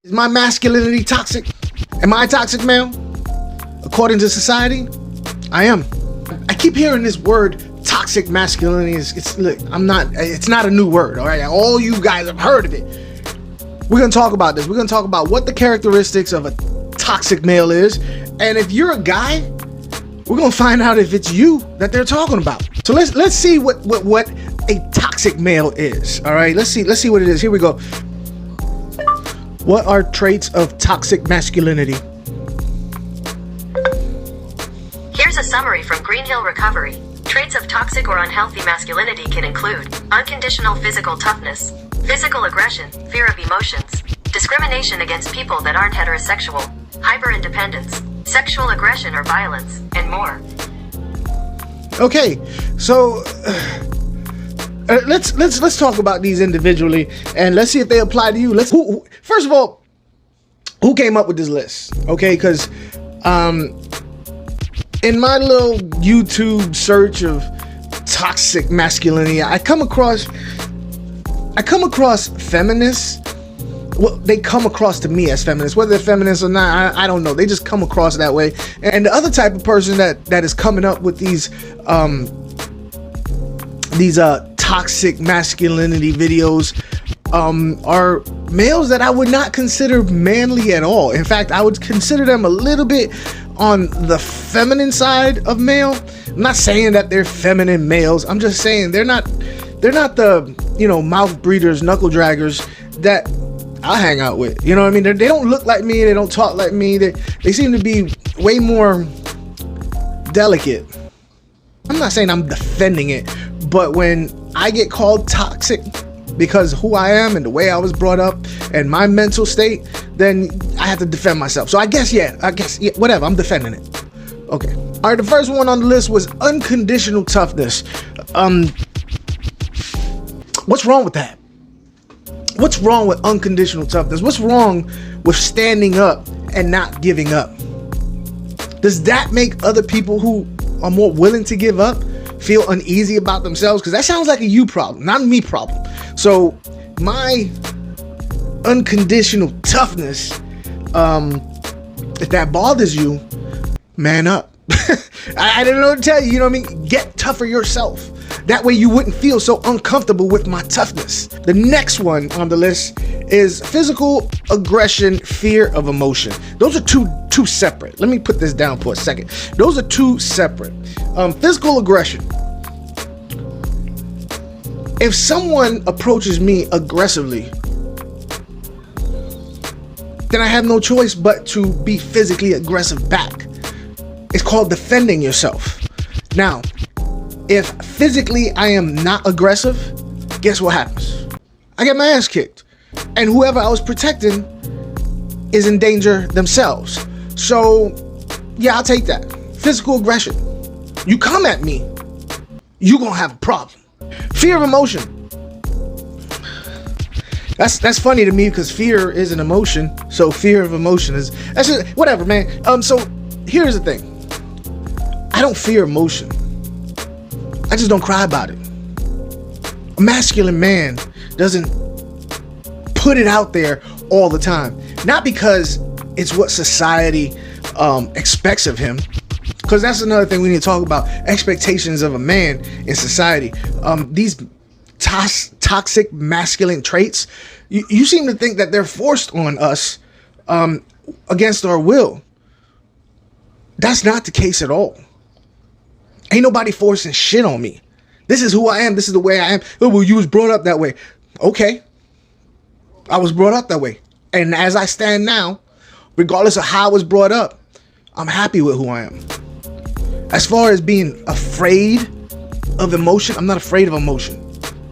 Is my masculinity toxic? Am I a toxic male? According to society, I am. I keep hearing this word toxic masculinity. It's not a new word, all right? All you guys have heard of it. We're gonna talk about this. We're gonna talk about what the characteristics of a toxic male is. And if you're a guy, we're gonna find out if it's you that they're talking about. So let's see what a toxic male is. All right, let's see what it is. Here we go. What are traits of toxic masculinity? Here's a summary from Green Hill Recovery. Traits of toxic or unhealthy masculinity can include unconditional physical toughness, physical aggression, fear of emotions, discrimination against people that aren't heterosexual, hyperindependence, sexual aggression or violence, and more. Okay, so let's talk about these individually, and let's see if they apply to you. First of all, who came up with this list? Okay, because in my little YouTube search of toxic masculinity, I come across feminists. Well, they come across to me as feminists. Whether they're feminists or not, I don't know. They just come across that way. And the other type of person that is coming up with these toxic masculinity videos are males that I would not consider manly at all. In fact, I would consider them a little bit on the feminine side of male. I'm not saying that they're feminine males. I'm just saying they're not the mouth breeders, knuckle draggers that I hang out with. You know what I mean? They don't look like me. They don't talk like me. They seem to be way more delicate. I'm not saying I'm defending it, but when I get called toxic because of who I am and the way I was brought up and my mental state, then I have to defend myself. So I guess, whatever, I'm defending it. Okay. All right, the first one on the list was unconditional toughness. What's wrong with that? What's wrong with unconditional toughness? What's wrong with standing up and not giving up? Does that make other people who are more willing to give up feel uneasy about themselves? Because that sounds like a you problem, not a me problem. So my unconditional toughness, if that bothers you, man up. I don't know what to tell you. You know what I mean? Get tougher yourself. That way you wouldn't feel so uncomfortable with my toughness. The next one on the list is physical aggression, fear of emotion. Those are two separate. Let me put this down for a second. Those are two separate. Physical aggression. If someone approaches me aggressively, then I have no choice but to be physically aggressive back. It's called defending yourself. Now, if physically I am not aggressive, guess what happens? I get my ass kicked. And whoever I was protecting is in danger themselves. So, yeah, I'll take that. Physical aggression. You come at me, you're gonna have a problem. Fear of emotion. That's funny to me because fear is an emotion. So fear of emotion that's just, whatever, man. So here's the thing. I don't fear emotion. I just don't cry about it. A masculine man doesn't put it out there all the time. Not because it's what society expects of him. Because that's another thing we need to talk about. Expectations of a man in society. These toxic masculine traits, you seem to think that they're forced on us against our will. That's not the case at all. Ain't nobody forcing shit on me. This is who I am. This is the way I am. Oh, well, you was brought up that way. Okay. I was brought up that way. And as I stand now, regardless of how I was brought up, I'm happy with who I am. As far as being afraid of emotion, I'm not afraid of emotion.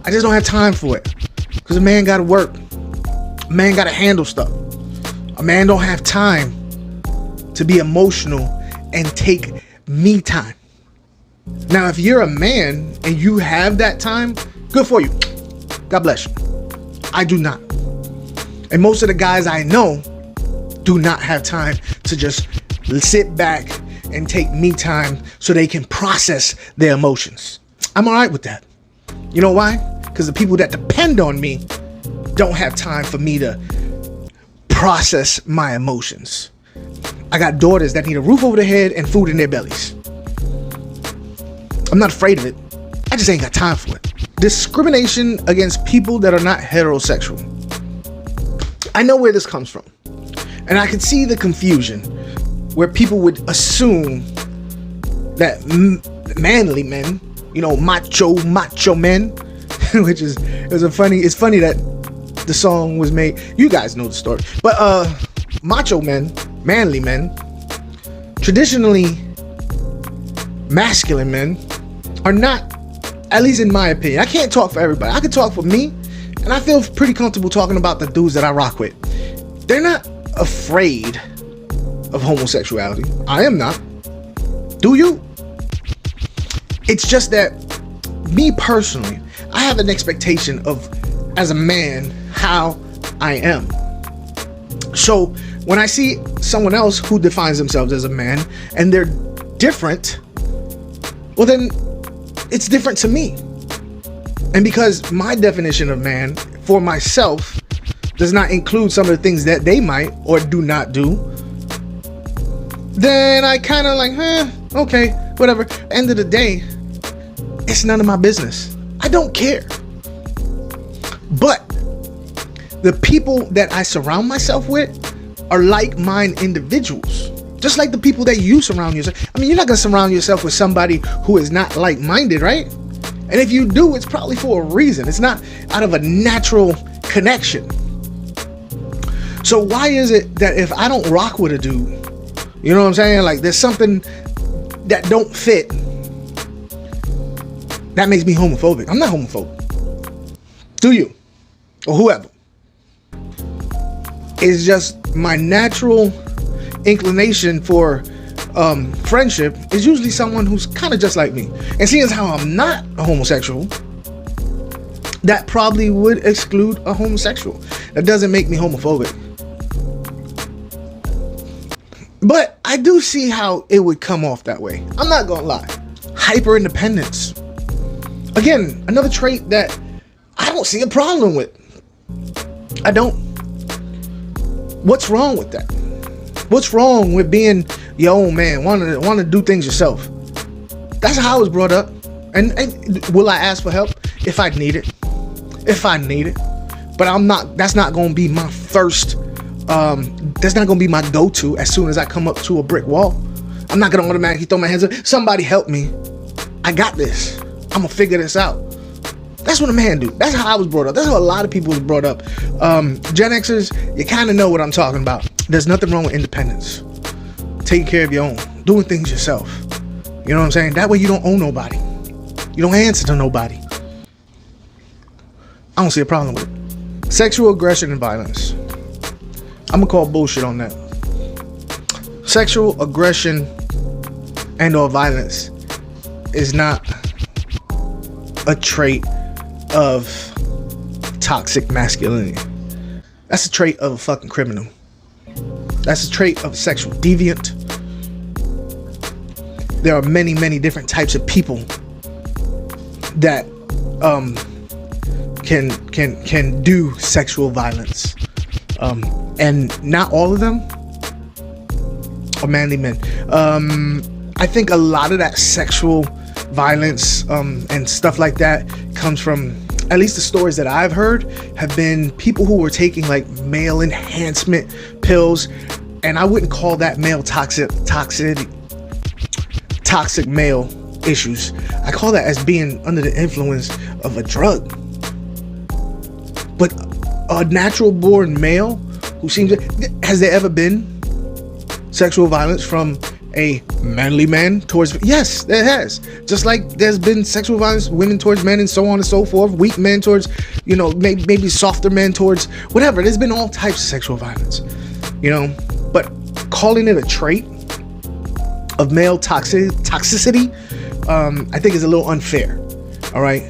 I just don't have time for it. Because a man got to work. A man got to handle stuff. A man don't have time to be emotional and take me time. Now, if you're a man and you have that time, good for you. God bless you. I do not. And most of the guys I know do not have time to just sit back and take me time so they can process their emotions. I'm all right with that. You know why? Because the people that depend on me don't have time for me to process my emotions. I got daughters that need a roof over their head and food in their bellies. I'm not afraid of it. I just ain't got time for it. Discrimination against people that are not heterosexual. I know where this comes from. And I can see the confusion where people would assume that manly men, macho men, which is it's funny that the song was made. You guys know the story. But macho men, manly men, traditionally masculine men are not, at least in my opinion. I can't talk for everybody. I can talk for me, and I feel pretty comfortable talking about the dudes that I rock with. They're not afraid of homosexuality. I am not. Do you? It's just that me personally, I have an expectation of, as a man, how I am. So when I see someone else who defines themselves as a man and they're different, well then it's different to me. And because my definition of man for myself does not include some of the things that they might or do not do, then I kind of like, okay, whatever. End of the day, it's none of my business. I don't care. But the people that I surround myself with are like-minded individuals. Just like the people that you surround yourself. I mean, you're not going to surround yourself with somebody who is not like-minded, right? And if you do, it's probably for a reason. It's not out of a natural connection. So why is it that if I don't rock with a dude, you know what I'm saying? Like there's something that don't fit, that makes me homophobic. I'm not homophobic. Do you? Or whoever. It's just my natural inclination for friendship is usually someone who's kind of just like me. And seeing as how I'm not a homosexual, that probably would exclude a homosexual. That doesn't make me homophobic. But I do see how it would come off that way. I'm not gonna lie. Hyper independence. Again, another trait that I don't see a problem with. I don't. What's wrong with that? What's wrong with being your own man, want to do things yourself? That's how I was brought up. And will I ask for help if I need it? If I need it. But I'm not. That's not going to be my first. That's not going to be my go-to as soon as I come up to a brick wall. I'm not going to automatically throw my hands up. Somebody help me. I got this. I'm going to figure this out. That's what a man do. That's how I was brought up. That's how a lot of people was brought up. Gen Xers, you kind of know what I'm talking about. There's nothing wrong with independence. Taking care of your own. Doing things yourself. You know what I'm saying? That way you don't owe nobody. You don't answer to nobody. I don't see a problem with it. Sexual aggression and violence. I'm going to call bullshit on that. Sexual aggression and or violence is not a trait of toxic masculinity. That's a trait of a fucking criminal. That's a trait of a sexual deviant. There are many, many different types of people that can do sexual violence. And not all of them are manly men. I think a lot of that sexual violence and stuff like that comes from, at least the stories that I've heard, have been people who were taking like male enhancement pills, and I wouldn't call that male toxic male issues. I call that as being under the influence of a drug. But a natural born male who seems to, has there ever been sexual violence from a manly man towards? Yes, there has. Just like there's been sexual violence, women towards men and so on and so forth, weak men towards, maybe softer men towards whatever. There's been all types of sexual violence, but calling it a trait of male toxicity, I think is a little unfair. All right,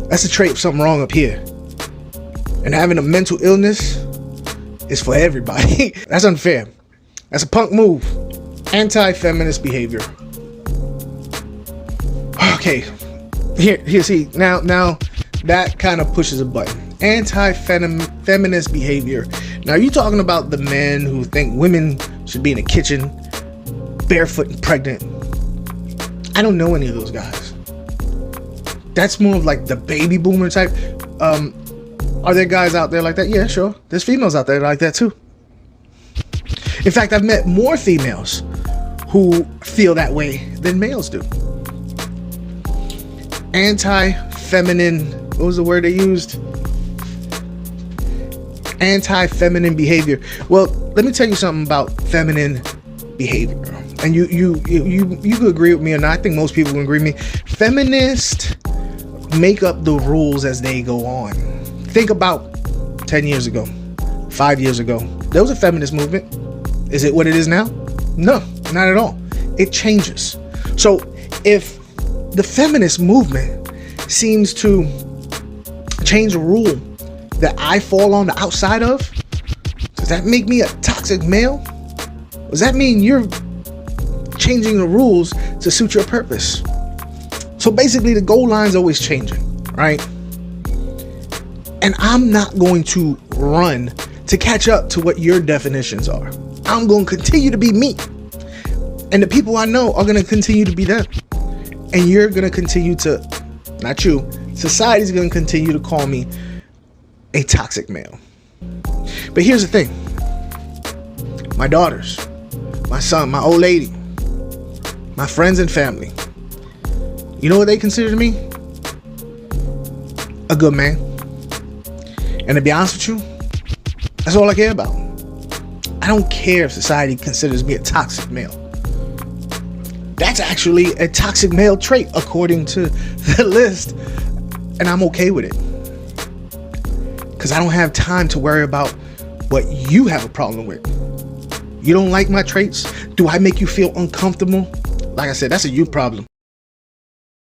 that's a trait of something wrong up here, and having a mental illness is for everybody. That's unfair. That's a punk move. Anti-feminist behavior. Okay, here, see, now that kind of pushes a button. Anti-feminist behavior Now, you talking about the men who think women should be in the kitchen, barefoot and pregnant. I don't know any of those guys. That's more of like the baby boomer type. Are there guys out there like that? Yeah, sure. There's females out there like that too. In fact, I've met more females who feel that way than males do. Anti-feminine, what was the word they used? Anti-feminine behavior. Well, let me tell you something about feminine behavior. And you could agree with me or not. I think most people will agree with me. Feminists make up the rules as they go on. Think about 10 years ago, 5 years ago. There was a feminist movement. Is it what it is now? No, not at all. It changes. So if the feminist movement seems to change a rule that I fall on the outside of, does that make me a toxic male? Does that mean you're changing the rules to suit your purpose? So basically the goal line's always changing, right? And I'm not going to run to catch up to what your definitions are. I'm going to continue to be me. And the people I know are going to continue to be them. And you're going to continue to, not you, society's going to continue to call me a toxic male. But here's the thing. My daughters, my son, my old lady, my friends and family, you know what they consider me? A good man. And to be honest with you, that's all I care about. I don't care if society considers me a toxic male. That's actually a toxic male trait according to the list. And I'm okay with it. Because I don't have time to worry about what you have a problem with. You don't like my traits? Do I make you feel uncomfortable? Like I said, that's a you problem.